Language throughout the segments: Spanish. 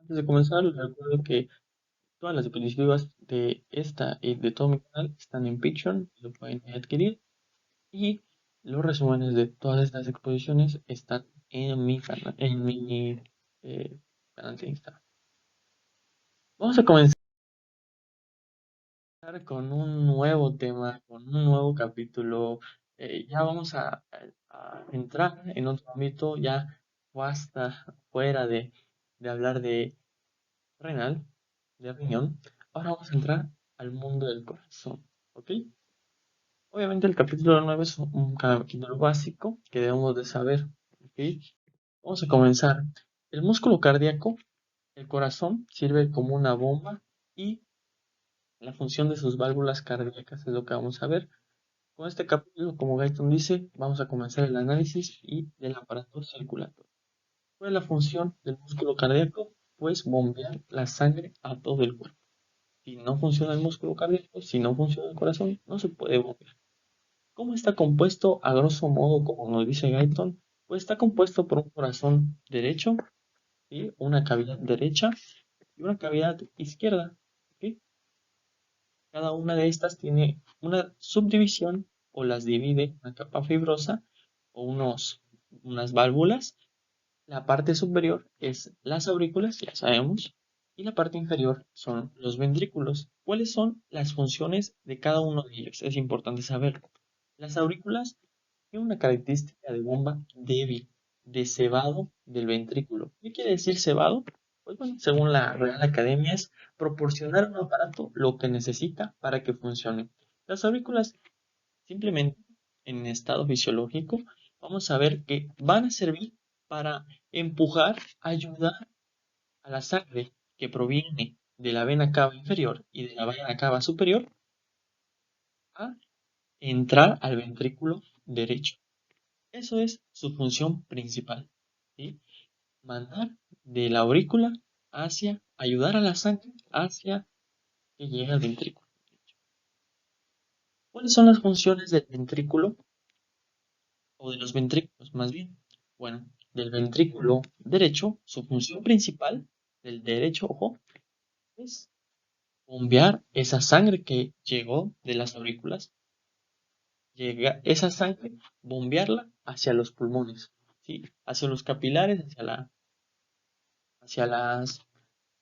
Antes de comenzar, les recuerdo que todas las diapositivas de esta y de todo mi canal están en Patreon, lo pueden adquirir. Y los resúmenes de todas estas exposiciones están en mi canal, eh, canal de Instagram. Vamos a comenzar con un nuevo tema, con un nuevo capítulo. Ya vamos a entrar en otro ámbito, ya basta fuera de hablar de renal, de riñón. Ahora vamos a entrar al mundo del corazón, ¿ok? Obviamente el capítulo 9 es un capítulo básico que debemos de saber, ¿ok? Vamos a comenzar. El músculo cardíaco, el corazón, sirve como una bomba y la función de sus válvulas cardíacas es lo que vamos a ver. Con este capítulo, como Guyton dice, vamos a comenzar el análisis y del aparato circulatorio. ¿Cuál es la función del músculo cardíaco? Pues bombear la sangre a todo el cuerpo. Si no funciona el músculo cardíaco, si no funciona el corazón, no se puede bombear. ¿Cómo está compuesto, a grosso modo, como nos dice Guyton? Pues está compuesto por un corazón derecho, ¿sí? Una cavidad derecha y una cavidad izquierda, ¿sí? Cada una de estas tiene una subdivisión o las divide una capa fibrosa o unas válvulas. La parte superior es las aurículas, ya sabemos, y la parte inferior son los ventrículos. ¿Cuáles son las funciones de cada uno de ellos? Es importante saberlo. Las aurículas tienen una característica de bomba débil, de cebado del ventrículo. ¿Qué quiere decir cebado? Pues bueno, según la Real Academia es proporcionar a un aparato lo que necesita para que funcione. Las aurículas simplemente en estado fisiológico vamos a ver que van a servir para empujar, ayudar a la sangre que proviene de la vena cava inferior y de la vena cava superior a entrar al ventrículo derecho. Eso es su función principal, ¿sí? Mandar de la aurícula hacia, ayudar a la sangre hacia que llegue al ventrículo. ¿Cuáles son las funciones del ventrículo o de los ventrículos más bien? Bueno, del ventrículo derecho, su función principal, del derecho ojo, es bombear esa sangre que llegó de las aurículas, llega esa sangre, bombearla hacia los pulmones, ¿sí? Hacia los capilares, hacia las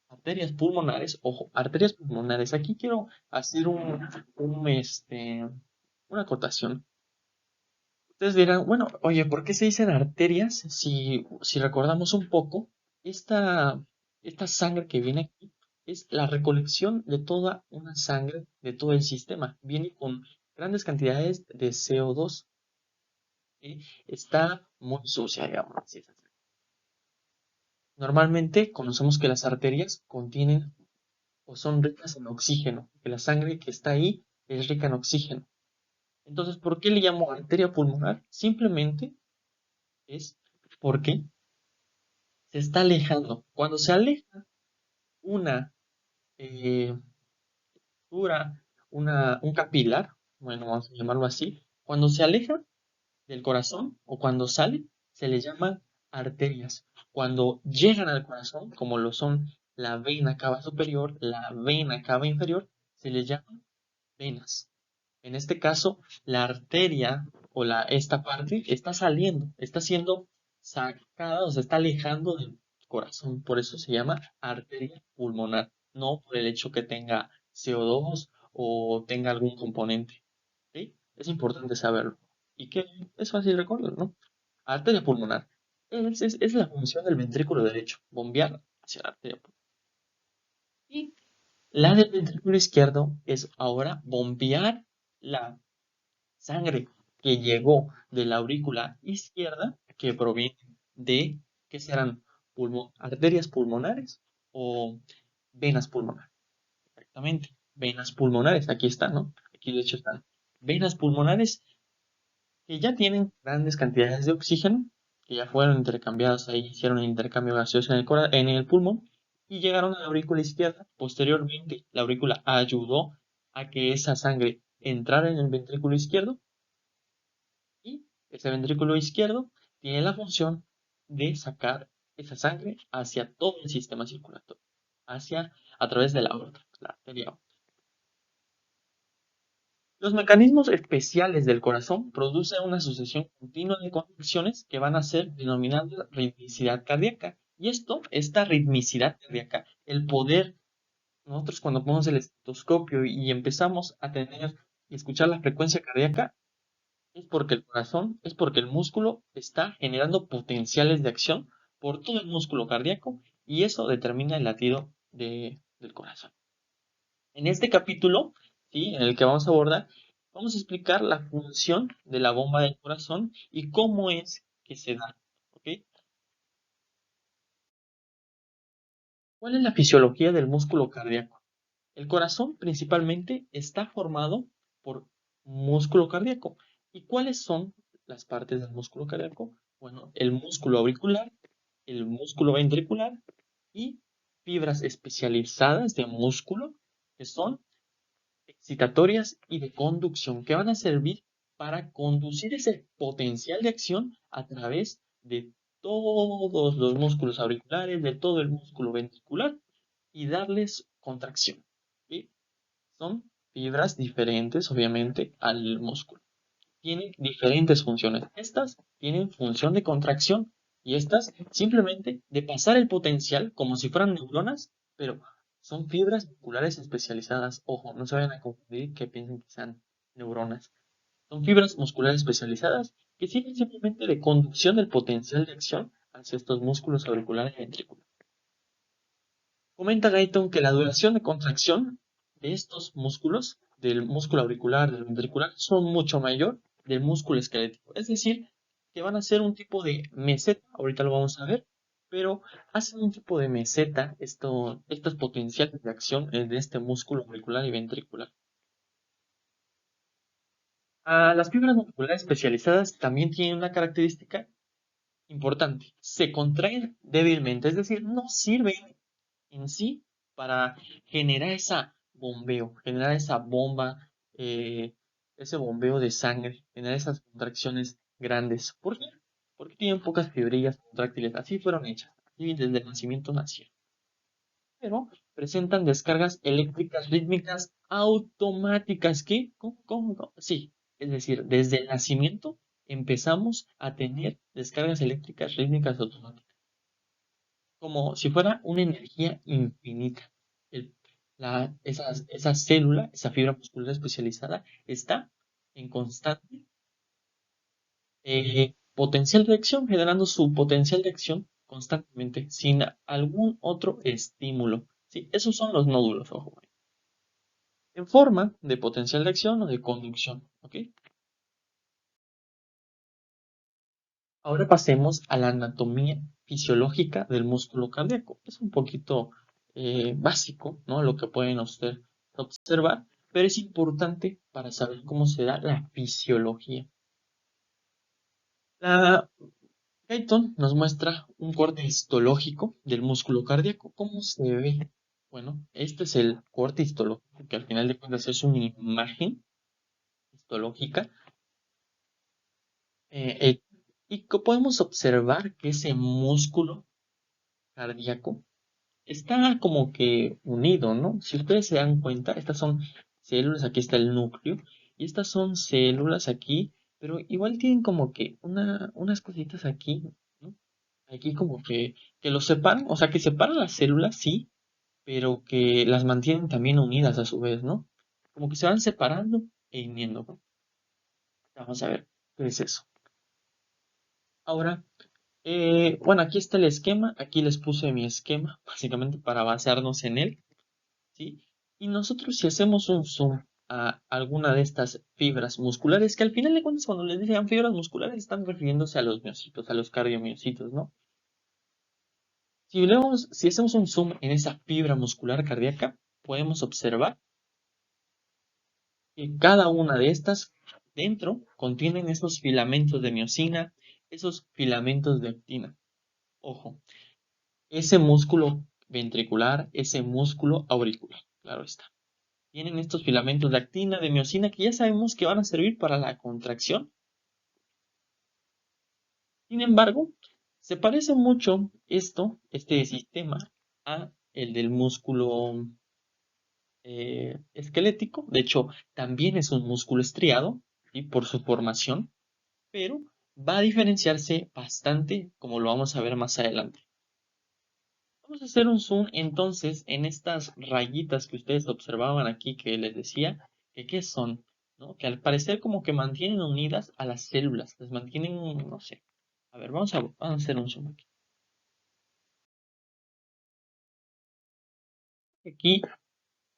arterias pulmonares, ojo, arterias pulmonares. Aquí quiero hacer una acotación. Ustedes dirán, bueno, oye, ¿por qué se dicen arterias? Si recordamos un poco, esta, esta sangre que viene aquí es la recolección de toda una sangre de todo el sistema. Viene con grandes cantidades de CO2 y está muy sucia, digamos así. Normalmente conocemos que las arterias contienen o son ricas en oxígeno, que la sangre que está ahí es rica en oxígeno. Entonces, ¿por qué le llamo arteria pulmonar? Simplemente es porque se está alejando. Cuando se aleja una eh, dura, un capilar, bueno, vamos a llamarlo así, cuando se aleja del corazón o cuando sale, se le llama arterias. Cuando llegan al corazón, como lo son la vena cava superior, la vena cava inferior, se les llama venas. En este caso, la arteria o esta parte está saliendo, está siendo sacada o se está alejando del corazón. Por eso se llama arteria pulmonar, no por el hecho que tenga CO2 o tenga algún componente. ¿Sí? Es importante saberlo. Y que es fácil recordar, ¿no? Arteria pulmonar. Es la función del ventrículo derecho, bombear hacia la arteria pulmonar. Y la del ventrículo izquierdo es ahora bombear la sangre que llegó de la aurícula izquierda, que proviene de, ¿qué serán? Arterias pulmonares o venas pulmonares. Exactamente, venas pulmonares, aquí están, ¿no? Aquí de hecho están. Venas pulmonares que ya tienen grandes cantidades de oxígeno, que ya fueron intercambiadas ahí, hicieron el intercambio gaseoso en el pulmón y llegaron a la aurícula izquierda. Posteriormente, la aurícula ayudó a que esa sangre entrara en el ventrículo izquierdo y ese ventrículo izquierdo tiene la función de sacar esa sangre hacia todo el sistema circulatorio, a través de la aorta, la arteria. Los mecanismos especiales del corazón producen una sucesión continua de contracciones que van a ser denominadas ritmicidad cardíaca. Y esta ritmicidad cardíaca, el poder, nosotros cuando ponemos el estetoscopio y empezamos a tener y escuchar la frecuencia cardíaca, es porque el corazón, es porque el músculo está generando potenciales de acción por todo el músculo cardíaco y eso determina el latido del corazón. En este capítulo, ¿sí? En el que vamos a abordar, vamos a explicar la función de la bomba del corazón y cómo es que se da. ¿Ok? ¿Cuál es la fisiología del músculo cardíaco? El corazón principalmente está formado por músculo cardíaco. ¿Y cuáles son las partes del músculo cardíaco? Bueno, el músculo auricular, el músculo ventricular y fibras especializadas de músculo que son excitatorias y de conducción que van a servir para conducir ese potencial de acción a través de todos los músculos auriculares, de todo el músculo ventricular y darles contracción. ¿Sí? Son fibras diferentes, obviamente, al músculo. Tienen diferentes funciones. Estas tienen función de contracción y estas simplemente de pasar el potencial como si fueran neuronas, pero son fibras musculares especializadas. Ojo, no se vayan a confundir que piensen que sean neuronas. Son fibras musculares especializadas que sirven simplemente de conducción del potencial de acción hacia estos músculos auriculares y ventriculares. Comenta Guyton que la duración de contracción de estos músculos, del músculo auricular, del ventricular, son mucho mayor del músculo esquelético. Es decir, que van a ser un tipo de meseta, ahorita lo vamos a ver, pero hacen un tipo de meseta estos potenciales de acción de este músculo auricular y ventricular. Las fibras musculares especializadas también tienen una característica importante. Se contraen débilmente, es decir, no sirven en sí para generar generar esa bomba, ese bombeo de sangre, generar esas contracciones grandes. ¿Por qué? Porque tienen pocas fibrillas contráctiles. Así fueron hechas. Así desde el nacimiento nacieron. Pero presentan descargas eléctricas rítmicas automáticas. ¿Qué? ¿Cómo? Sí. Es decir, desde el nacimiento empezamos a tener descargas eléctricas rítmicas automáticas como si fuera una energía infinita. El- esa célula, esa fibra muscular especializada, está en constante potencial de acción, generando su potencial de acción constantemente, sin algún otro estímulo. ¿Sí? Esos son los nódulos, ojo, en forma de potencial de acción o de conducción. ¿Ok? Ahora pasemos a la anatomía fisiológica del músculo cardíaco. Es un poquito básico, ¿no? Lo que pueden ustedes observar, pero es importante para saber cómo se da la fisiología. La Guyton nos muestra un corte histológico del músculo cardíaco. ¿Cómo se ve? Bueno, este es el corte histológico, que al final de cuentas es una imagen histológica. Y que podemos observar que ese músculo cardíaco está como que unido, ¿no? Si ustedes se dan cuenta, estas son células, aquí está el núcleo, y estas son células aquí, pero igual tienen como que unas cositas aquí, ¿no? Aquí como que los separan, o sea, que separan las células, sí, pero que las mantienen también unidas a su vez, ¿no? Como que se van separando e uniendo, ¿no? Vamos a ver qué es eso. Ahora, bueno, aquí está el esquema, aquí les puse mi esquema, básicamente para basarnos en él. ¿Sí? Y nosotros si hacemos un zoom a alguna de estas fibras musculares, que al final de cuentas cuando les dicen fibras musculares están refiriéndose a los miocitos, a los cardiomiocitos, ¿no? Si hacemos un zoom en esa fibra muscular cardíaca, podemos observar que cada una de estas dentro contienen esos filamentos de miocina, esos filamentos de actina. Ojo, ese músculo ventricular, ese músculo auricular, claro está. Tienen estos filamentos de actina, de miocina, que ya sabemos que van a servir para la contracción. Sin embargo, Se parece mucho este sistema, a el del músculo esquelético. De hecho, también es un músculo estriado, ¿sí? Por su formación, pero va a diferenciarse bastante, como lo vamos a ver más adelante. Vamos a hacer un zoom entonces en estas rayitas que ustedes observaban aquí, que les decía que qué son, ¿no? Que al parecer como que mantienen unidas a las células, las mantienen, no sé. A ver, vamos a hacer un zoom aquí. Aquí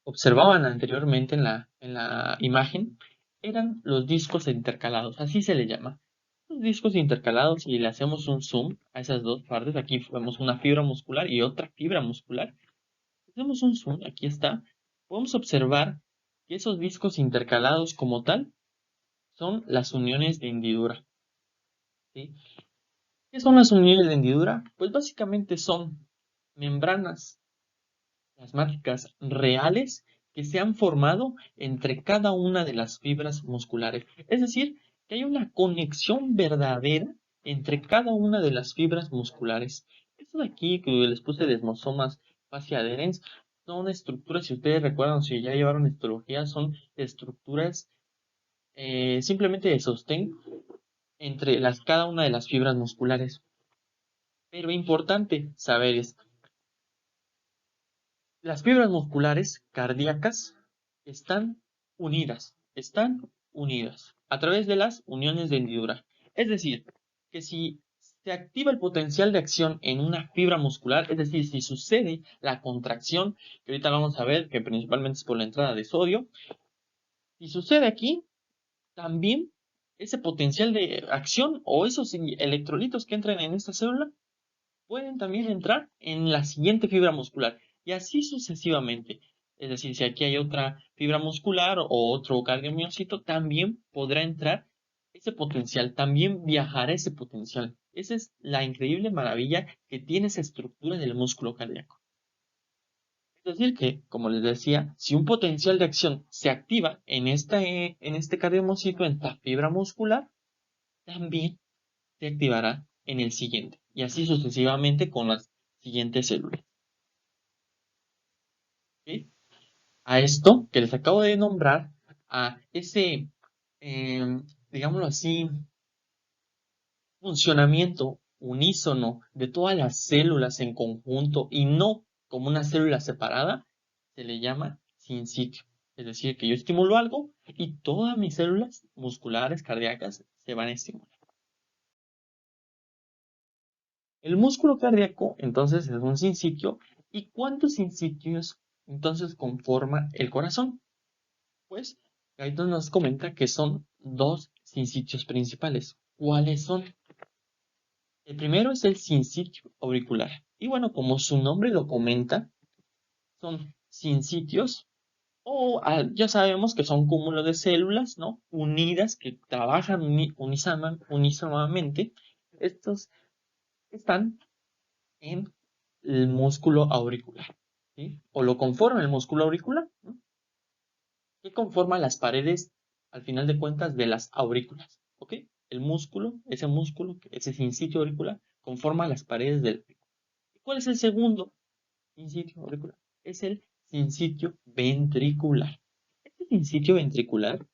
observaban anteriormente en la imagen, eran los discos intercalados, así se le llama. Los discos intercalados, y le hacemos un zoom a esas dos partes, aquí vemos una fibra muscular y otra fibra muscular. Hacemos un zoom, aquí está. Podemos observar que esos discos intercalados como tal son las uniones de hendidura, ¿sí? ¿Qué son las uniones de hendidura? Pues básicamente son membranas plasmáticas reales que se han formado entre cada una de las fibras musculares. Es decir, que hay una conexión verdadera entre cada una de las fibras musculares. Esto de aquí que les puse desmosomas fascia adherens son estructuras, si ustedes recuerdan, si ya llevaron histología, son estructuras simplemente de sostén entre cada una de las fibras musculares. Pero importante saber esto. Las fibras musculares cardíacas están unidas a través de las uniones de hendidura. Es decir, que si se activa el potencial de acción en una fibra muscular, es decir, si sucede la contracción, que ahorita vamos a ver que principalmente es por la entrada de sodio, si sucede aquí, también ese potencial de acción o esos electrolitos que entran en esta célula pueden también entrar en la siguiente fibra muscular y así sucesivamente. Es decir, si aquí hay otra fibra muscular o otro cardiomiocito, también podrá entrar ese potencial, también viajará ese potencial. Esa es la increíble maravilla que tiene esa estructura del músculo cardíaco. Es decir, que, como les decía, si un potencial de acción se activa en este cardiomiocito, en esta fibra muscular, también se activará en el siguiente. Y así sucesivamente con las siguientes células. ¿Sí? A esto que les acabo de nombrar, a ese, digámoslo así, funcionamiento unísono de todas las células en conjunto y no como una célula separada, se le llama sin sitio. Es decir, que yo estimulo algo y todas mis células musculares, cardíacas, se van a estimular. El músculo cardíaco, entonces, es un sinsitio. ¿Y cuántos sinsitios, entonces, conforma el corazón? Pues, Guyton nos comenta que son dos sinsitios principales. ¿Cuáles son? El primero es el sinsitio auricular. Y bueno, como su nombre lo comenta, son sinsitios, o ya sabemos que son cúmulos de células, ¿no? Unidas, que trabajan unísonamente. Estos están en el músculo auricular, ¿sí? O lo conforma el músculo auricular, ¿no? Que conforma las paredes, al final de cuentas, de las aurículas, ¿ok? El músculo, ese sinsitio auricular, conforma las paredes del auricular. ¿Cuál es el segundo sinsitio auricular? Es el sinsitio ventricular. Este sinsitio ventricular,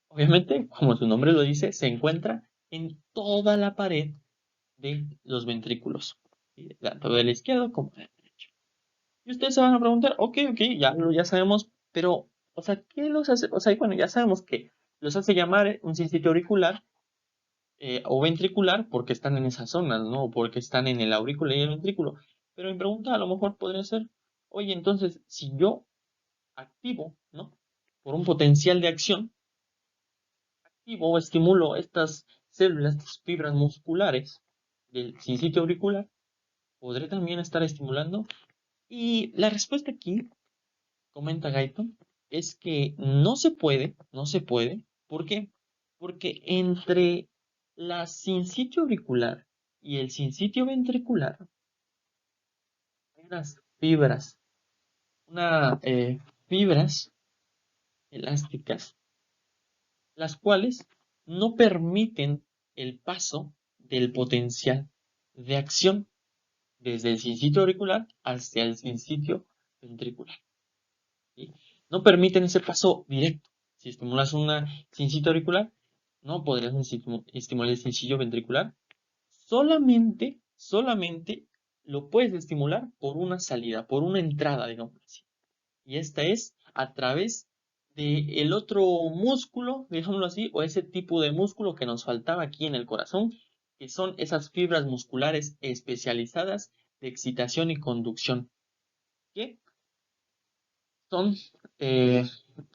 obviamente, como su nombre lo dice, se encuentra en toda la pared de los ventrículos, ¿sí? Tanto del izquierdo como del derecho. Y ustedes se van a preguntar, ok, ya sabemos, pero, o sea, ¿qué los hace? O sea, bueno, ya sabemos que los hace llamar un sinsitio auricular o ventricular porque están en esas zonas, ¿no? O porque están en el aurículo y el ventrículo. Pero mi pregunta a lo mejor podría ser, oye, entonces, si yo activo, ¿no? Por un potencial de acción, activo o estimulo estas células, estas fibras musculares del sinsitio auricular, ¿podré también estar estimulando? Y la respuesta aquí, comenta Guyton, es que no se puede. ¿Por qué? Porque entre la sinsitio auricular y el sinsitio ventricular hay unas fibras, fibras elásticas, las cuales no permiten el paso del potencial de acción desde el sincitio auricular hacia el sincitio ventricular. ¿Sí? No permiten ese paso directo. Si estimulas un sincitio auricular, no podrías estimular el sincillo ventricular. Solamente lo puedes estimular por una salida, por una entrada, digamos así. Y esta es a través del otro músculo, digámoslo así, o ese tipo de músculo que nos faltaba aquí en el corazón, que son esas fibras musculares especializadas de excitación y conducción, que son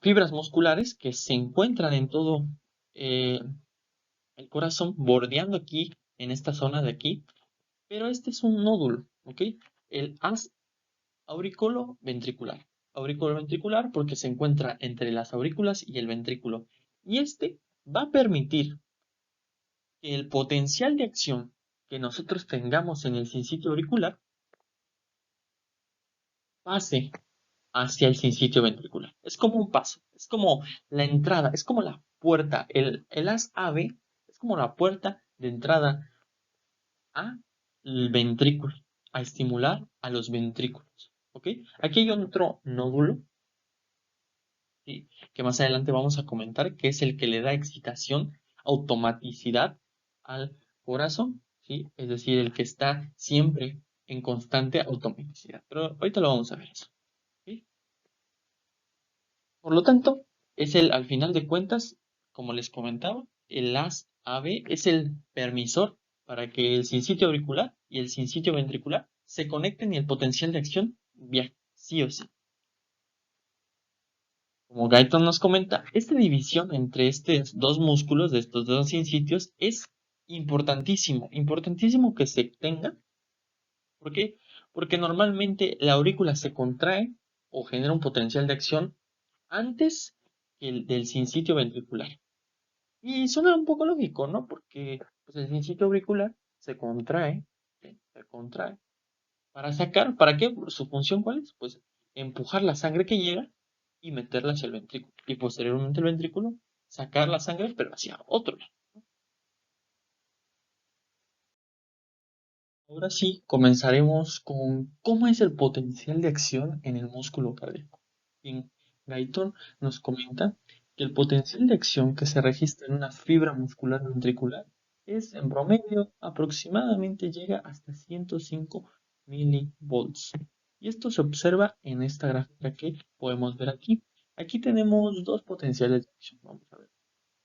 fibras musculares que se encuentran en todo eh, el corazón, bordeando aquí, en esta zona de aquí, pero este es un nódulo, ¿ok? El haz aurículo ventricular. Aurículo ventricular porque se encuentra entre las aurículas y el ventrículo. Y este va a permitir que el potencial de acción que nosotros tengamos en el sincitio auricular pase hacia el sincitio ventricular. Es como un paso, es como la entrada, es como la puerta. El haz AV es como la puerta de entrada al ventrículo, a estimular a los ventrículos. ¿Ok? Aquí hay otro nódulo, ¿sí? Que más adelante vamos a comentar, que es el que le da excitación, automaticidad al corazón, ¿sí? Es decir, el que está siempre en constante automaticidad. Pero ahorita lo vamos a ver eso. ¿Sí? Por lo tanto, al final de cuentas, como les comentaba, el haz AB es el permisor para que el sincitio auricular y el sincitio ventricular se conecten y el potencial de acción viaje, sí o sí. Como Guyton nos comenta, esta división entre estos dos músculos de estos dos sincitios es importantísimo que se tenga. ¿Por qué? Porque normalmente la aurícula se contrae o genera un potencial de acción antes que el del sincitio ventricular. Y suena un poco lógico, ¿no? Porque pues, el sincitio auricular se contrae, ¿sí? Se contrae para sacar, ¿para qué? ¿Su función cuál es? Pues empujar la sangre que llega y meterla hacia el ventrículo. Y posteriormente el ventrículo sacar la sangre, pero hacia otro lado. Ahora sí, comenzaremos con cómo es el potencial de acción en el músculo cardíaco. Bien, Guyton nos comenta que el potencial de acción que se registra en una fibra muscular ventricular es, en promedio, aproximadamente llega hasta 105 milivolts. Y esto se observa en esta gráfica que podemos ver aquí. Aquí tenemos dos potenciales de acción. Vamos a ver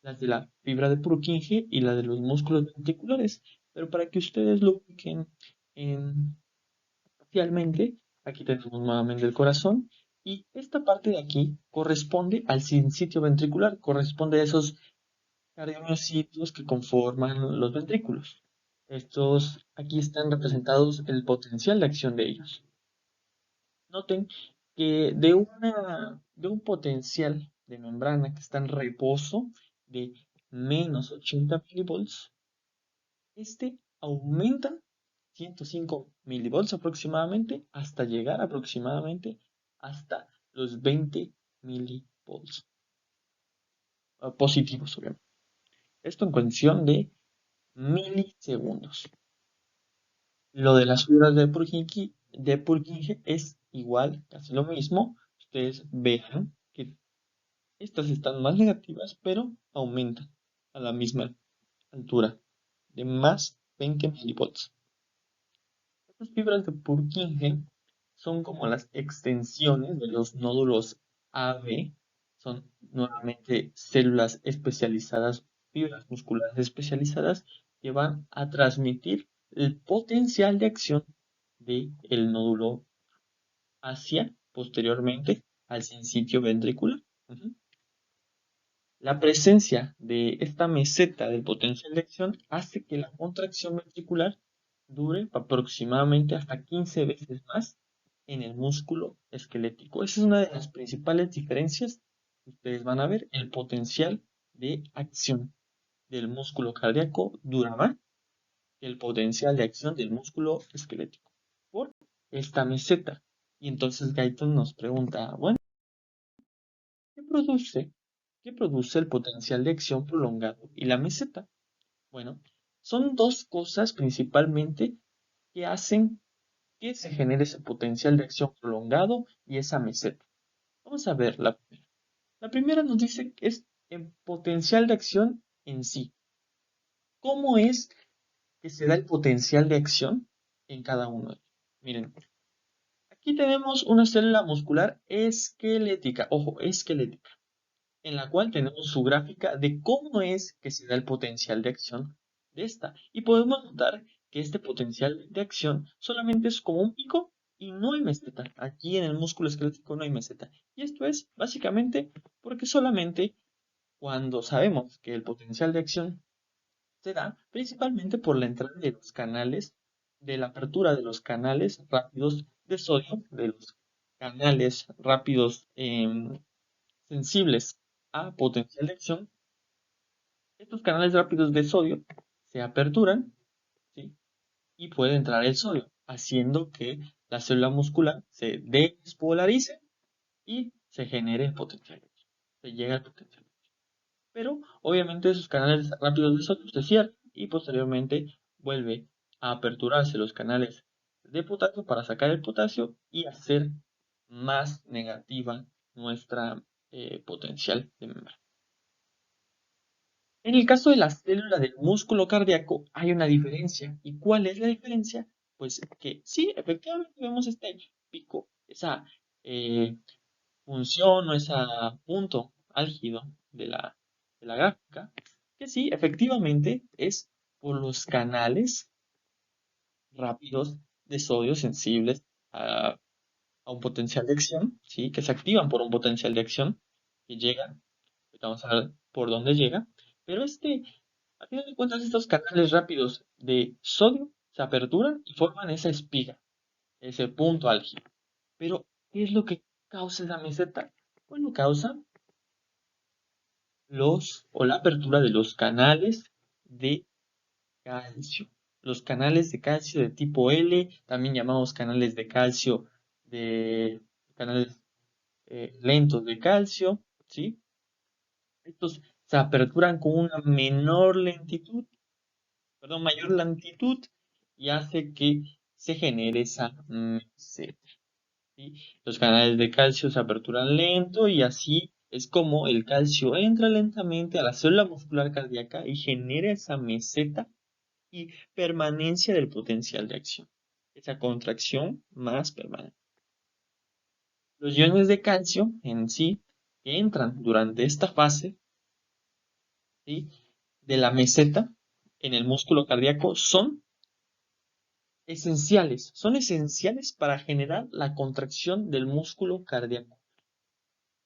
las de la fibra de Purkinje y la de los músculos ventriculares. Pero para que ustedes lo ubiquen parcialmente, aquí tenemos nuevamente el corazón y esta parte de aquí corresponde al sincitio ventricular, corresponde a esos cardiomiocitos que conforman los ventrículos. Estos aquí están representados el potencial de acción de ellos. Noten que de un potencial de membrana que está en reposo de menos 80 milivolts, este aumenta 105 milivolts aproximadamente hasta llegar aproximadamente hasta los 20 milivolts positivos, obviamente. Esto en cuestión de milisegundos. Lo de las fibras de Purkinje es igual, casi lo mismo. Ustedes vean que estas están más negativas, pero aumentan a la misma altura de más 20 milivolts. Estas fibras de Purkinje son como las extensiones de los nódulos AB, son nuevamente células especializadas, fibras musculares especializadas que van a transmitir el potencial de acción del nódulo hacia posteriormente al sincitio ventricular. La presencia de esta meseta del potencial de acción hace que la contracción ventricular dure aproximadamente hasta 15 veces más en el músculo esquelético. Esa es una de las principales diferencias que ustedes van a ver. El potencial de acción del músculo cardíaco dura más que el potencial de acción del músculo esquelético por esta meseta. Y entonces Guyton nos pregunta, bueno, ¿qué produce? ¿Qué produce el potencial de acción prolongado y la meseta? Bueno, Son dos cosas principalmente que hacen que se genere ese potencial de acción prolongado y esa meseta. Vamos a ver la primera. La primera nos dice que es el potencial de acción en sí. ¿Cómo es que se da el potencial de acción en cada uno de ellos? Miren, aquí tenemos una célula muscular esquelética, ojo, esquelética, en la cual tenemos su gráfica de cómo es que se da el potencial de acción de esta. Y podemos notar que este potencial de acción solamente es como un pico y no hay meseta. Aquí en el músculo esquelético no hay meseta. Y esto es básicamente porque solamente cuando sabemos que el potencial de acción se da principalmente por la entrada de los canales, de la apertura de los canales rápidos de sodio, de los canales rápidos sensibles a potencial de acción. Estos canales rápidos de sodio se aperturan, ¿sí? Y puede entrar el sodio, haciendo que la célula muscular se despolarice y se genere el potencial de acción. Se llega al potencial. Pero obviamente esos canales rápidos de sodio se cierran y posteriormente vuelve a aperturarse los canales de potasio para sacar el potasio y hacer más negativa nuestra potencial de membrana. En el caso de la célula del músculo cardíaco hay una diferencia. ¿Y cuál es la diferencia? Pues que sí, efectivamente vemos este pico, esa eh, función o ese punto álgido de la gráfica, que sí, efectivamente es por los canales rápidos de sodio sensibles a un potencial de acción, ¿sí? Que se activan por un potencial de acción que llega, vamos a ver por dónde llega, pero a final de cuentas estos canales rápidos de sodio se aperturan y forman esa espiga, ese punto álgido. Pero, ¿qué es lo que causa esa meseta? Bueno, causa la apertura de los canales de calcio. Los canales de calcio de tipo L, también llamados canales de calcio de canales lentos de calcio, ¿sí? Estos se aperturan con una mayor lentitud y hace que se genere esa meseta. ¿Sí? Los canales de calcio se aperturan lento y así es como el calcio entra lentamente a la célula muscular cardíaca y genera esa meseta y permanencia del potencial de acción. Esa contracción más permanente. Los iones de calcio en sí que entran durante esta fase, ¿sí?, de la meseta en el músculo cardíaco son esenciales para generar la contracción del músculo cardíaco.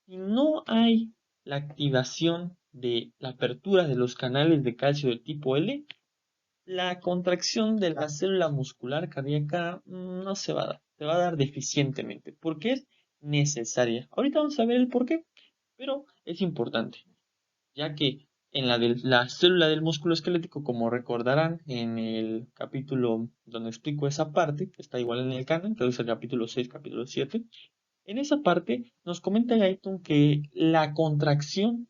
Si no hay la activación de la apertura de los canales de calcio de tipo L, la contracción de la célula muscular cardíaca no se va a dar, se va a dar deficientemente, porque es necesaria. Ahorita vamos a ver el por qué, pero es importante, ya que en la célula del músculo esquelético, como recordarán en el capítulo donde explico esa parte, que está igual en el canal, que es el capítulo 6, capítulo 7, en esa parte nos comenta Gaiton que la contracción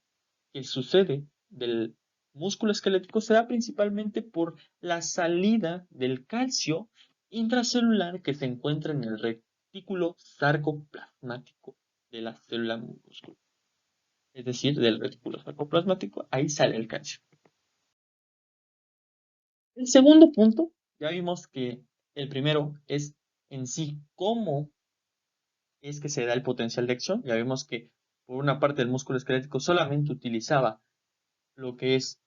que sucede del músculo esquelético se da principalmente por la salida del calcio intracelular que se encuentra en el retículo sarcoplasmático de la célula muscular. Es decir, del retículo sarcoplasmático, ahí sale el calcio. El segundo punto, ya vimos que el primero es en sí cómo es que se da el potencial de acción. Ya vimos que por una parte el músculo esquelético solamente utilizaba lo que es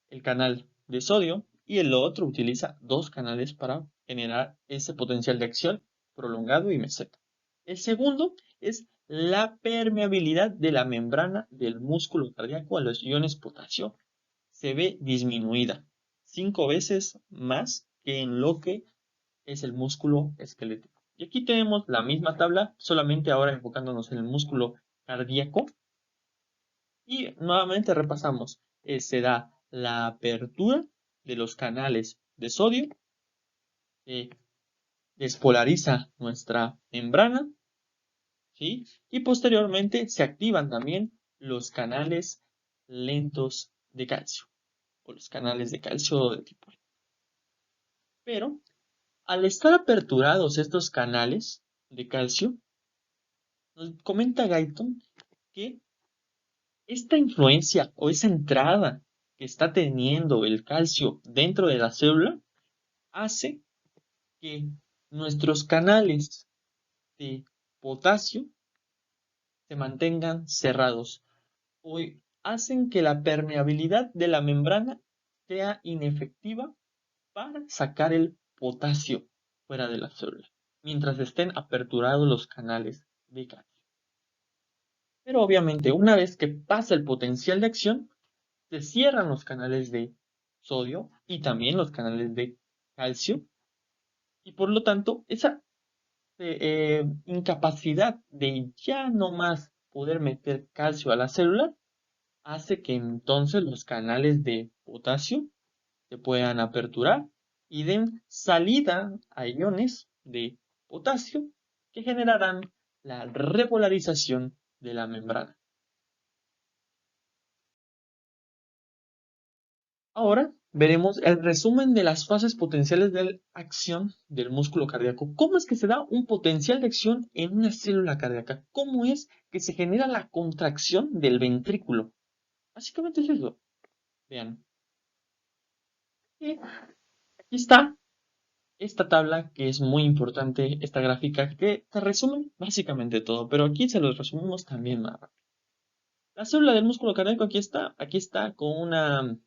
el canal de sodio y el otro utiliza dos canales para generar ese potencial de acción prolongado y meseta. El segundo es la permeabilidad de la membrana del músculo cardíaco a los iones potasio. Se ve disminuida 5 veces más que en lo que es el músculo esquelético. Y aquí tenemos la misma tabla, solamente ahora enfocándonos en el músculo cardíaco. Y nuevamente repasamos. Se da la apertura de los canales de sodio, despolariza nuestra membrana, ¿sí? Y posteriormente se activan también los canales lentos de calcio. o los canales de calcio de tipo E. Pero al estar aperturados estos canales de calcio, nos comenta Guyton que esta influencia o esa entrada que está teniendo el calcio dentro de la célula hace que nuestros canales de potasio se mantengan cerrados o hacen que la permeabilidad de la membrana sea inefectiva para sacar el potasio fuera de la célula, mientras estén aperturados los canales de calcio. Pero obviamente, una vez que pasa el potencial de acción, se cierran los canales de sodio y también los canales de calcio, y por lo tanto, esa incapacidad de ya no más poder meter calcio a la célula hace que entonces los canales de potasio se puedan aperturar y den salida a iones de potasio que generarán la repolarización de la membrana. Ahora veremos el resumen de las fases potenciales de acción del músculo cardíaco. ¿Cómo es que se da un potencial de acción en una célula cardíaca? ¿Cómo es que se genera la contracción del ventrículo? Básicamente es eso. Vean. Y aquí está esta tabla que es muy importante, esta gráfica que te resume básicamente todo, pero aquí se los resumimos también más rápido. La célula del músculo cardíaco aquí está con una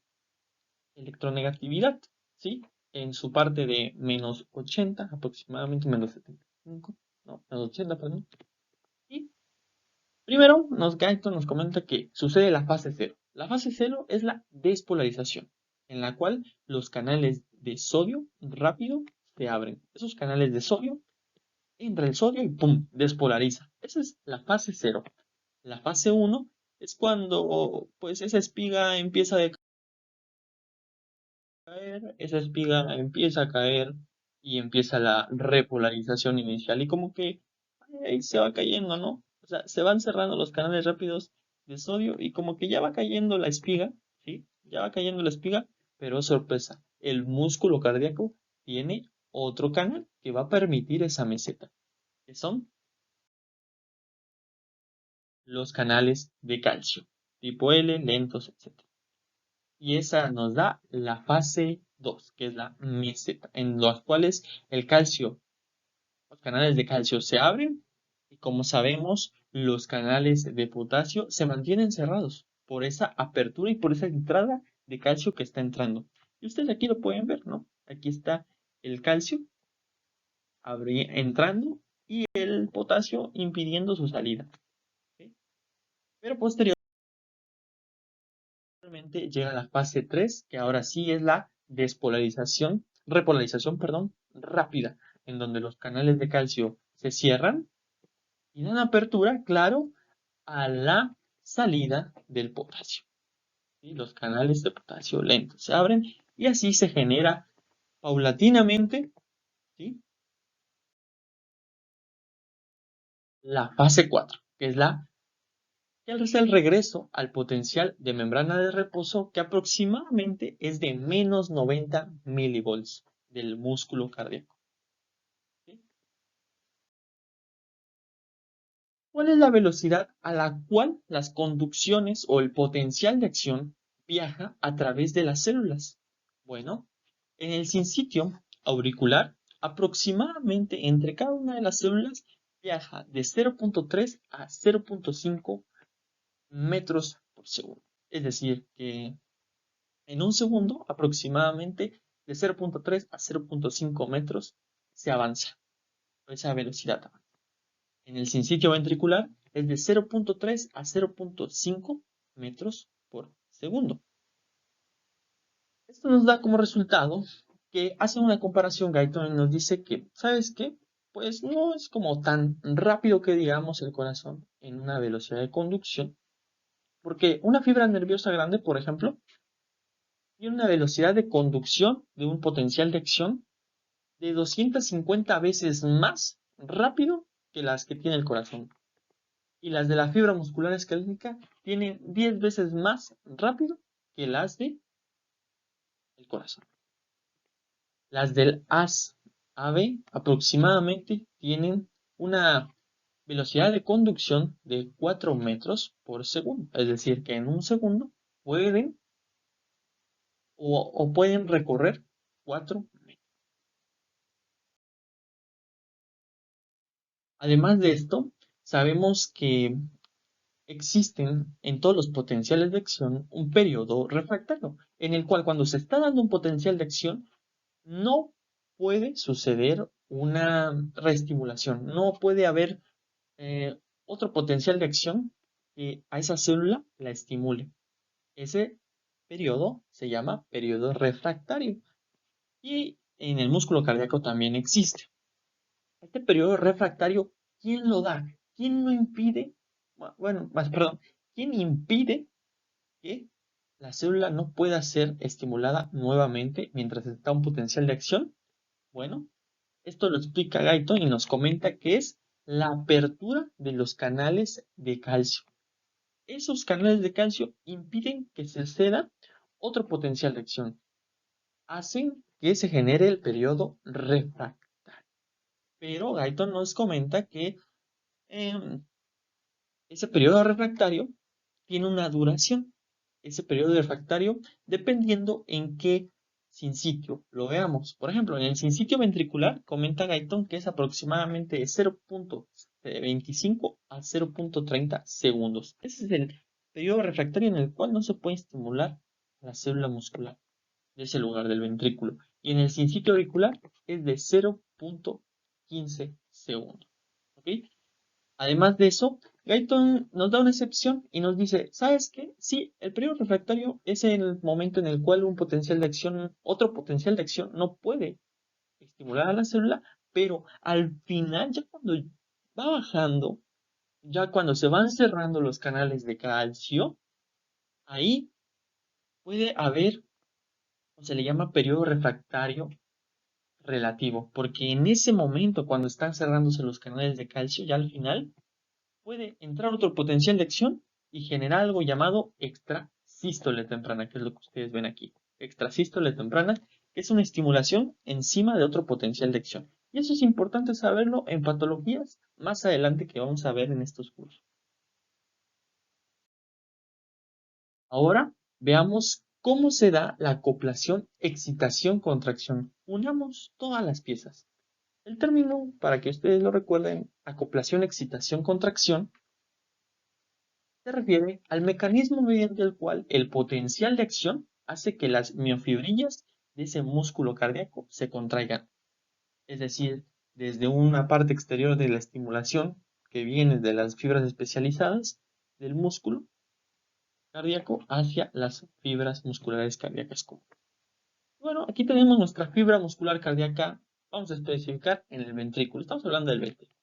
electronegatividad, ¿sí? En su parte de menos 80, aproximadamente menos 75, no, menos 80, perdón. Y primero, Guyton nos comenta que sucede la fase cero. La fase cero es la despolarización, en la cual los canales de sodio rápido se abren. Esos canales de sodio, entra el sodio y ¡pum! Despolariza. Esa es la fase cero. La fase 1 es cuando pues esa espiga empieza a caer, esa espiga empieza a caer y empieza la repolarización inicial y como que ahí se va cayendo, ¿no? O sea, se van cerrando los canales rápidos de sodio y como que ya va cayendo la espiga, ¿sí? Ya va cayendo la espiga, pero sorpresa, el músculo cardíaco tiene otro canal que va a permitir esa meseta, que son los canales de calcio, tipo L, lentos, etc. Y esa nos da la fase 2, que es la meseta, en las cuales el calcio, los canales de calcio se abren y como sabemos, los canales de potasio se mantienen cerrados por esa apertura y por esa entrada de calcio que está entrando. Y ustedes aquí lo pueden ver, ¿no? Aquí está el calcio entrando y el potasio impidiendo su salida. ¿Sí? Pero posteriormente llega la fase 3, que ahora sí es la repolarización, perdón, rápida, en donde los canales de calcio se cierran y dan apertura, claro, a la salida del potasio. ¿Sí? Los canales de potasio lentos se abren y así se genera paulatinamente, ¿sí? La fase 4, que es el regreso al potencial de membrana de reposo que aproximadamente es de menos 90 milivolts del músculo cardíaco. ¿Sí? ¿Cuál es la velocidad a la cual las conducciones o el potencial de acción viaja a través de las células? Bueno, en el sinsitio auricular, aproximadamente entre cada una de las células viaja de 0.3 a 0.5 metros por segundo. Es decir, que en un segundo, aproximadamente de 0.3 a 0.5 metros se avanza. Esa velocidad. En el sinsitio ventricular es de 0.3 a 0.5 metros por segundo. Esto nos da como resultado que hace una comparación Guyton y nos dice que, ¿sabes qué? Pues no es como tan rápido que digamos el corazón en una velocidad de conducción, porque una fibra nerviosa grande, por ejemplo, tiene una velocidad de conducción de un potencial de acción de 250 veces más rápido que las que tiene el corazón. Y las de la fibra muscular esquelética tienen 10 veces más rápido que las de el corazón. Las del haz ave aproximadamente tienen una velocidad de conducción de 4 metros por segundo. Es decir, que en un segundo pueden pueden recorrer 4 metros. Además de esto, sabemos que existen en todos los potenciales de acción un periodo refractario, en el cual cuando se está dando un potencial de acción, no puede suceder una reestimulación, no puede haber otro potencial de acción que a esa célula la estimule. Ese periodo se llama periodo refractario y en el músculo cardíaco también existe. Este periodo refractario, ¿quién lo da? ¿Quién lo impide? Bueno, más, perdón, ¿quién impide que la célula no pueda ser estimulada nuevamente mientras está un potencial de acción? Bueno, esto lo explica Gaito y nos comenta que es la apertura de los canales de calcio. Esos canales de calcio impiden que se ceda otro potencial de acción. Hacen que se genere el periodo refractario. Pero Gaito nos comenta que em, ese periodo refractario tiene una duración. Ese periodo refractario dependiendo en qué sinsitio lo veamos. Por ejemplo, en el sinsitio ventricular, comenta Gaiton que es aproximadamente de 0.25 a 0.30 segundos. Ese es el periodo refractario en el cual no se puede estimular la célula muscular de ese lugar del ventrículo. Y en el sinsitio auricular es de 0.15 segundos. ¿Ok? Además de eso, Gaiton nos da una excepción y nos dice, ¿sabes qué? Sí, el periodo refractario es el momento en el cual un potencial de acción, otro potencial de acción no puede estimular a la célula, pero al final, ya cuando va bajando, ya cuando se van cerrando los canales de calcio, ahí puede haber, o se le llama periodo refractario relativo, porque en ese momento, cuando están cerrándose los canales de calcio, ya al final, puede entrar otro potencial de acción y generar algo llamado extrasístole temprana, que es lo que ustedes ven aquí. Extrasístole temprana, que es una estimulación encima de otro potencial de acción. Y eso es importante saberlo en patologías más adelante que vamos a ver en estos cursos. Ahora veamos cómo se da la acoplación excitación-contracción. Unamos todas las piezas. El término, para que ustedes lo recuerden, acoplación excitación-contracción, se refiere al mecanismo mediante el cual el potencial de acción hace que las miofibrillas de ese músculo cardíaco se contraigan. Es decir, desde una parte exterior de la estimulación que viene de las fibras especializadas del músculo cardíaco hacia las fibras musculares cardíacas comunes. Bueno, aquí tenemos nuestra fibra muscular cardíaca, vamos a especificar en el ventrículo, estamos hablando del ventrículo.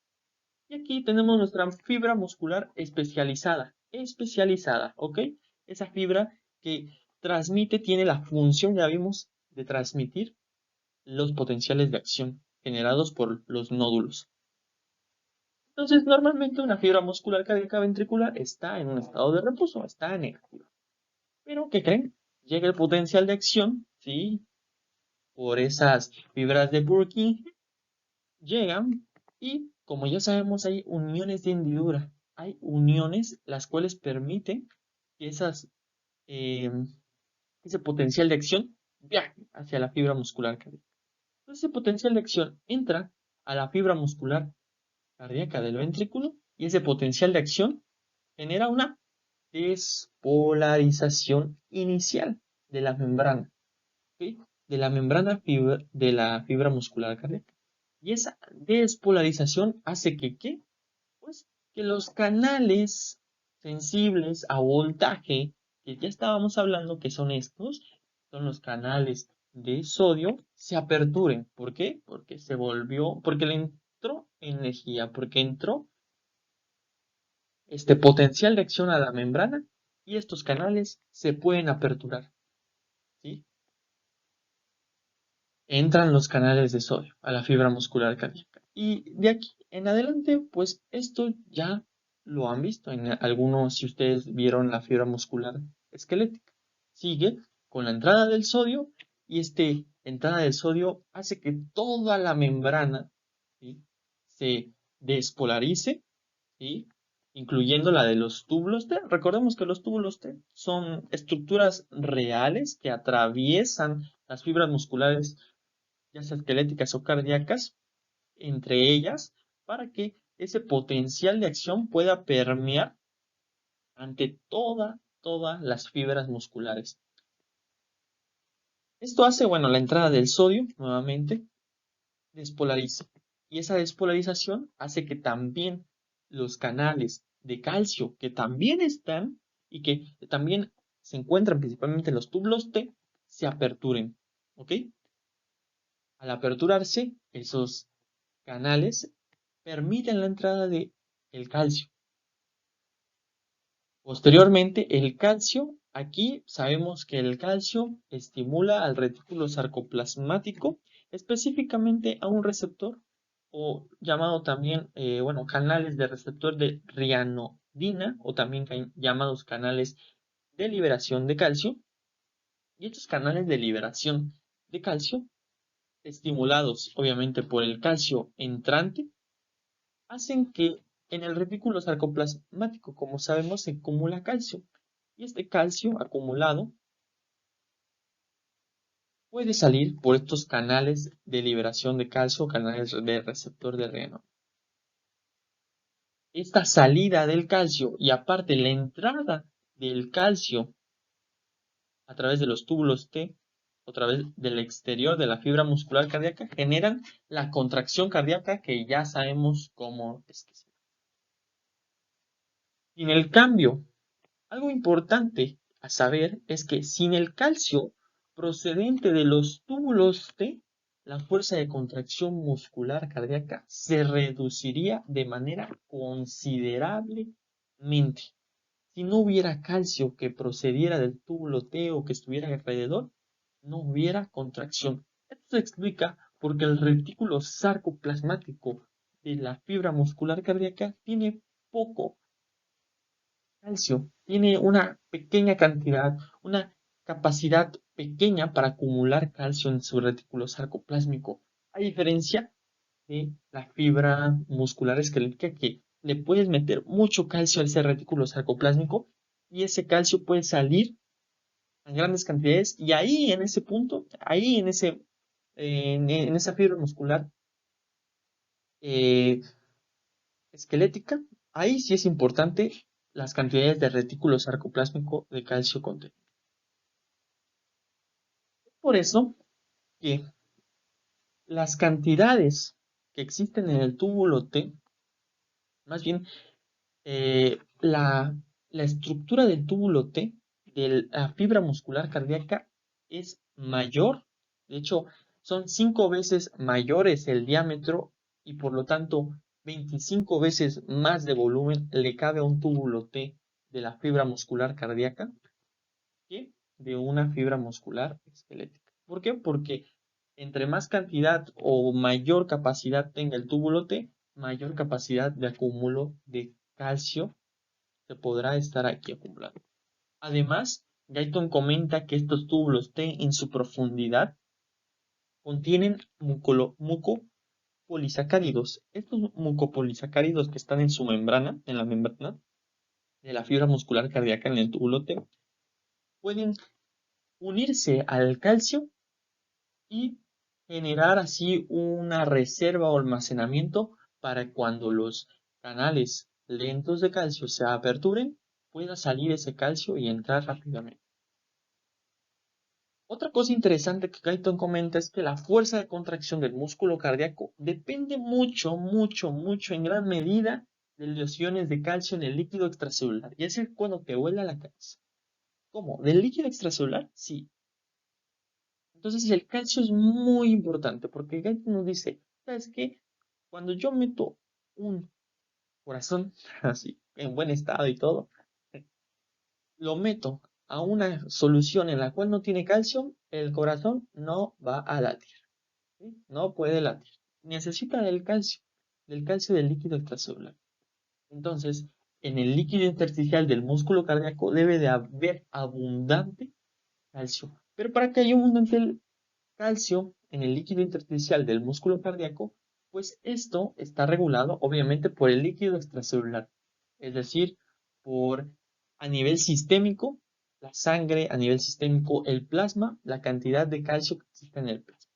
Y aquí tenemos nuestra fibra muscular especializada, ¿ok? Esa fibra que transmite, tiene la función, ya vimos, de transmitir los potenciales de acción generados por los nódulos. Entonces, normalmente una fibra muscular cardíaca ventricular está en un estado de reposo, está negativa. Pero, ¿qué creen? Llega el potencial de acción, ¿sí? Por esas fibras de Purkinje, llegan y, como ya sabemos, hay uniones de hendidura. Hay uniones las cuales permiten que eh, ese potencial de acción viaje hacia la fibra muscular cardíaca. Entonces, ese potencial de acción entra a la fibra muscular cardíaca del ventrículo y ese potencial de acción genera una despolarización inicial de la membrana, ¿sí? De la membrana de la fibra muscular cardíaca. Y esa despolarización hace que, ¿qué? Pues que los canales sensibles a voltaje, que ya estábamos hablando que son estos, son los canales de sodio, se aperturen. ¿Por qué? Porque porque le entró energía, porque entró este potencial de acción a la membrana y estos canales se pueden aperturar, ¿sí? Entran los canales de sodio a la fibra muscular cardíaca. Y de aquí en adelante, pues esto ya lo han visto en algunos, si ustedes vieron la fibra muscular esquelética. Sigue con la entrada del sodio y esta entrada del sodio hace que toda la membrana, ¿sí?, se despolarice, ¿sí?, incluyendo la de los túbulos T. Recordemos que los túbulos T son estructuras reales que atraviesan las fibras musculares, ya sea esqueléticas o cardíacas, entre ellas, para que ese potencial de acción pueda permear ante todas las fibras musculares. Esto hace, bueno, la entrada del sodio, nuevamente, despolariza. Y esa despolarización hace que también los canales de calcio, que también están y que también se encuentran principalmente en los túbulos T, se aperturen. ¿Ok? Al aperturarse, esos canales permiten la entrada del calcio. Posteriormente, el calcio, aquí sabemos que el calcio estimula al retículo sarcoplasmático, específicamente a un receptor, o llamado también, bueno, canales de receptor de rianodina, o también llamados canales de liberación de calcio. Y estos canales de liberación de calcio, estimulados obviamente por el calcio entrante, hacen que en el retículo sarcoplasmático, como sabemos, se acumula calcio. Y este calcio acumulado puede salir por estos canales de liberación de calcio, canales de receptor de renina. Esta salida del calcio y aparte la entrada del calcio a través de los túbulos T, a través del exterior de la fibra muscular cardíaca, generan la contracción cardíaca que ya sabemos cómo es. Sin el cambio, algo importante a saber es que sin el calcio procedente de los túbulos T, la fuerza de contracción muscular cardíaca se reduciría de manera considerablemente. Si no hubiera calcio que procediera del túbulo T o que estuviera alrededor, no hubiera contracción. Esto se explica porque el retículo sarcoplasmático de la fibra muscular cardíaca tiene poco calcio, tiene una pequeña cantidad, una capacidad pequeña para acumular calcio en su retículo sarcoplásmico, a diferencia de la fibra muscular esquelética, que le puedes meter mucho calcio a ese retículo sarcoplásmico y ese calcio puede salir en grandes cantidades, y ahí en ese punto, ahí en esa fibra muscular eh, esquelética, ahí sí es importante las cantidades de retículo sarcoplásmico de calcio contenido. Por eso que las cantidades que existen en el túbulo T, más bien la estructura del túbulo T, de la fibra muscular cardíaca, es mayor. De hecho, son 5 veces mayores el diámetro y por lo tanto 25 veces más de volumen le cabe a un túbulo T de la fibra muscular cardíaca que de una fibra muscular esquelética. ¿Por qué? Porque entre más cantidad o mayor capacidad tenga el túbulo T, mayor capacidad de acúmulo de calcio se podrá estar aquí acumulando. Además, Guyton comenta que estos túbulos T en su profundidad contienen mucopolisacáridos. Estos mucopolisacáridos que están en su membrana, en la membrana de la fibra muscular cardíaca en el túbulo T, pueden unirse al calcio y generar así una reserva o almacenamiento para cuando los canales lentos de calcio se aperturen, pueda salir ese calcio y entrar rápidamente. Otra cosa interesante que Guyton comenta es que la fuerza de contracción del músculo cardíaco depende mucho en gran medida de los iones de calcio en el líquido extracelular. Y es cuando te vuela la cabeza. ¿Cómo? ¿Del líquido extracelular? Sí. Entonces el calcio es muy importante porque Guyton nos dice, ¿sabes qué? Cuando yo meto un corazón así, en buen estado y todo, lo meto a una solución en la cual no tiene calcio, el corazón no va a latir, ¿sí? No puede latir. Necesita del calcio del líquido extracelular. Entonces, en el líquido intersticial del músculo cardíaco debe de haber abundante calcio. Pero para que haya abundante calcio en el líquido intersticial del músculo cardíaco, pues esto está regulado obviamente por el líquido extracelular, es decir, por a nivel sistémico, la sangre, a nivel sistémico, el plasma, la cantidad de calcio que existe en el plasma,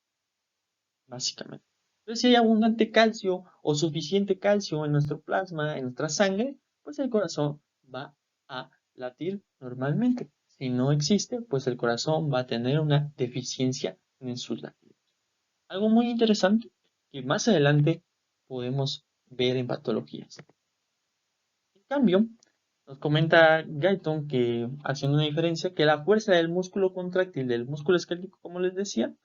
básicamente. Entonces, si hay abundante calcio o suficiente calcio en nuestro plasma, en nuestra sangre, pues el corazón va a latir normalmente. Si no existe, pues el corazón va a tener una deficiencia en sus latidos. Algo muy interesante que más adelante podemos ver en patologías. En cambio, nos comenta Guyton que, haciendo una diferencia, que la fuerza del músculo contráctil del músculo esquelético, como les decía,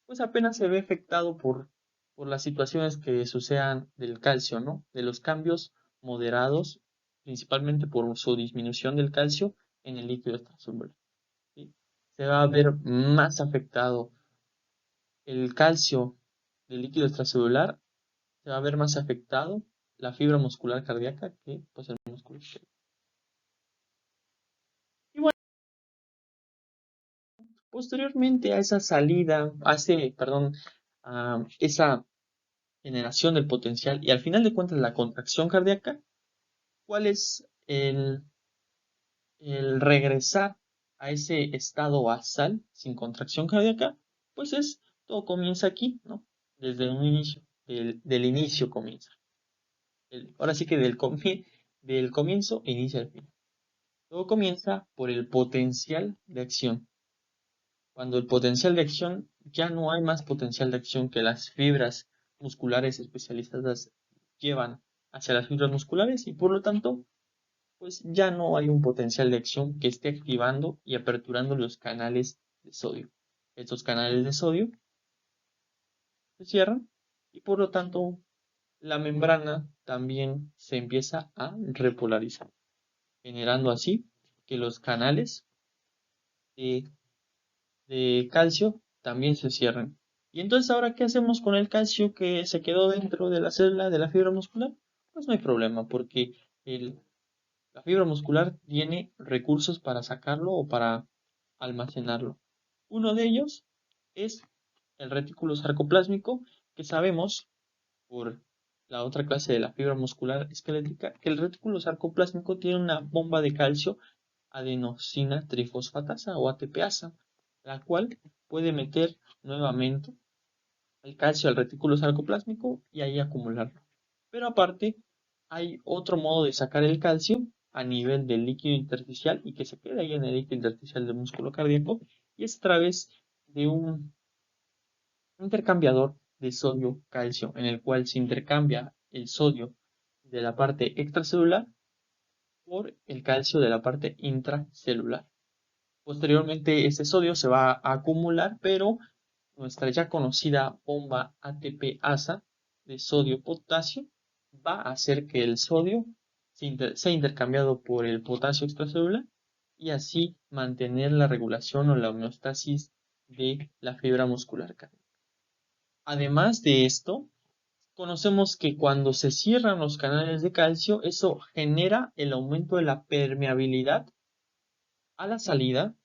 pues apenas se ve afectado por las situaciones que sucedan del calcio, ¿no? De los cambios moderados, principalmente por su disminución del calcio en el líquido extracelular, ¿sí? Se va a ver más afectado el calcio del líquido extracelular, se va a ver más afectado la fibra muscular cardíaca que pues el músculo isquémico. Y bueno, posteriormente a esa salida, a esa generación del potencial y al final de cuentas la contracción cardíaca, ¿cuál es el regresar a ese estado basal sin contracción cardíaca? Pues todo comienza aquí, ¿no? Desde un inicio, del inicio comienza. Ahora sí que del comienzo inicia el fin. Todo comienza por el potencial de acción. Cuando el potencial de acción ya no hay más potencial de acción que las fibras musculares especializadas llevan hacia las fibras musculares y por lo tanto, pues ya no hay un potencial de acción que esté activando y aperturando los canales de sodio. Estos canales de sodio se cierran y por lo tanto la membrana también se empieza a repolarizar, generando así que los canales de, de calcio también se cierren. Y entonces, ¿ahora qué hacemos con el calcio que se quedó dentro de la célula de la fibra muscular? Pues no hay problema, porque la fibra muscular tiene recursos para sacarlo o para almacenarlo. Uno de ellos es el retículo sarcoplásmico, que sabemos por la otra clase de la fibra muscular esquelética, que el retículo sarcoplásmico tiene una bomba de calcio adenosina trifosfatasa o ATPasa, la cual puede meter nuevamente el calcio al retículo sarcoplásmico y ahí acumularlo. Pero aparte, hay otro modo de sacar el calcio a nivel del líquido intersticial y que se quede ahí en el líquido intersticial del músculo cardíaco y es a través de un intercambiador de sodio-calcio en el cual se intercambia el sodio de la parte extracelular por el calcio de la parte intracelular. Posteriormente, este sodio se va a acumular, pero nuestra ya conocida bomba ATP-ASA de sodio-potasio va a hacer que el sodio sea intercambiado por el potasio extracelular y así mantener la regulación o la homeostasis de la fibra muscular cardíaca. Además de esto, conocemos que cuando se cierran los canales de calcio, eso genera el aumento de la permeabilidad a la salida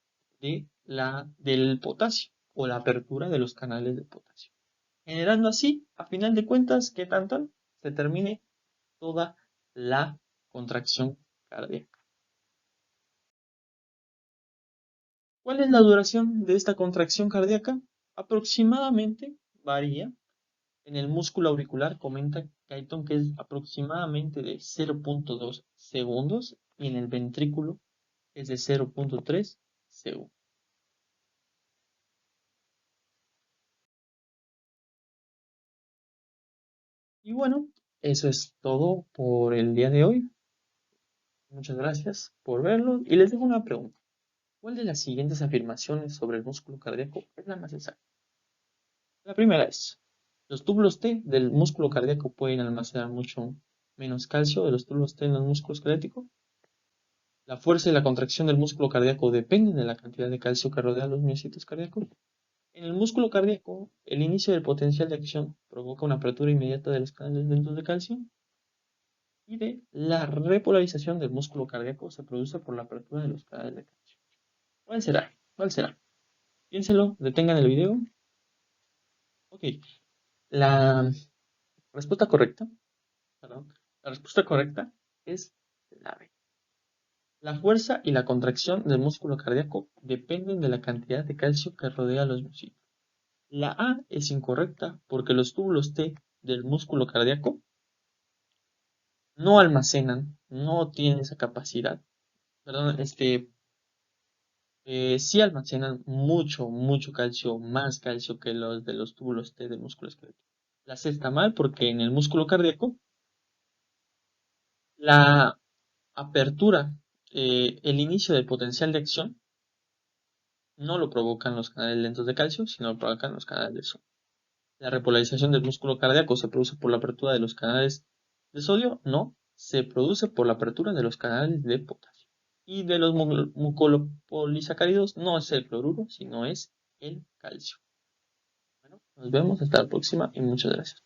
del potasio o la apertura de los canales de potasio, generando así, a final de cuentas, que tanto se termine toda la contracción cardíaca. ¿Cuál es la duración de esta contracción cardíaca? Aproximadamente varía. En el músculo auricular comenta Guyton que es aproximadamente de 0.2 segundos y en el ventrículo es de 0.3 segundos. Y bueno, eso es todo por el día de hoy. Muchas gracias por verlo y les dejo una pregunta. ¿Cuál de las siguientes afirmaciones sobre el músculo cardíaco es la más exacta? La primera es, los túbulos T del músculo cardíaco pueden almacenar mucho menos calcio de los túbulos T en el músculo esquelético. La fuerza y la contracción del músculo cardíaco dependen de la cantidad de calcio que rodea los miocitos cardíacos. En el músculo cardíaco, el inicio del potencial de acción provoca una apertura inmediata de los canales lentos de calcio y de la repolarización del músculo cardíaco se produce por la apertura de los canales de calcio. ¿Cuál será? ¿Cuál será? Piénselo, detengan el video Ok, la respuesta correcta, perdón, la respuesta correcta es la B. La fuerza y la contracción del músculo cardíaco dependen de la cantidad de calcio que rodea a los músculos. La A es incorrecta porque los túbulos T del músculo cardíaco no almacenan, no tienen esa capacidad. Perdón, sí almacenan mucho calcio, más calcio que los de los túbulos T del músculo esquelético. La C está mal porque en el músculo cardíaco la apertura, el inicio del potencial de acción no lo provocan los canales lentos de calcio, sino lo provocan los canales de sodio. La repolarización del músculo cardíaco se produce por la apertura de los canales de sodio, no, se produce por la apertura de los canales de potasio. Y de los mucopolisacáridos no es el cloruro, sino es el calcio. Bueno, nos vemos hasta la próxima y muchas gracias.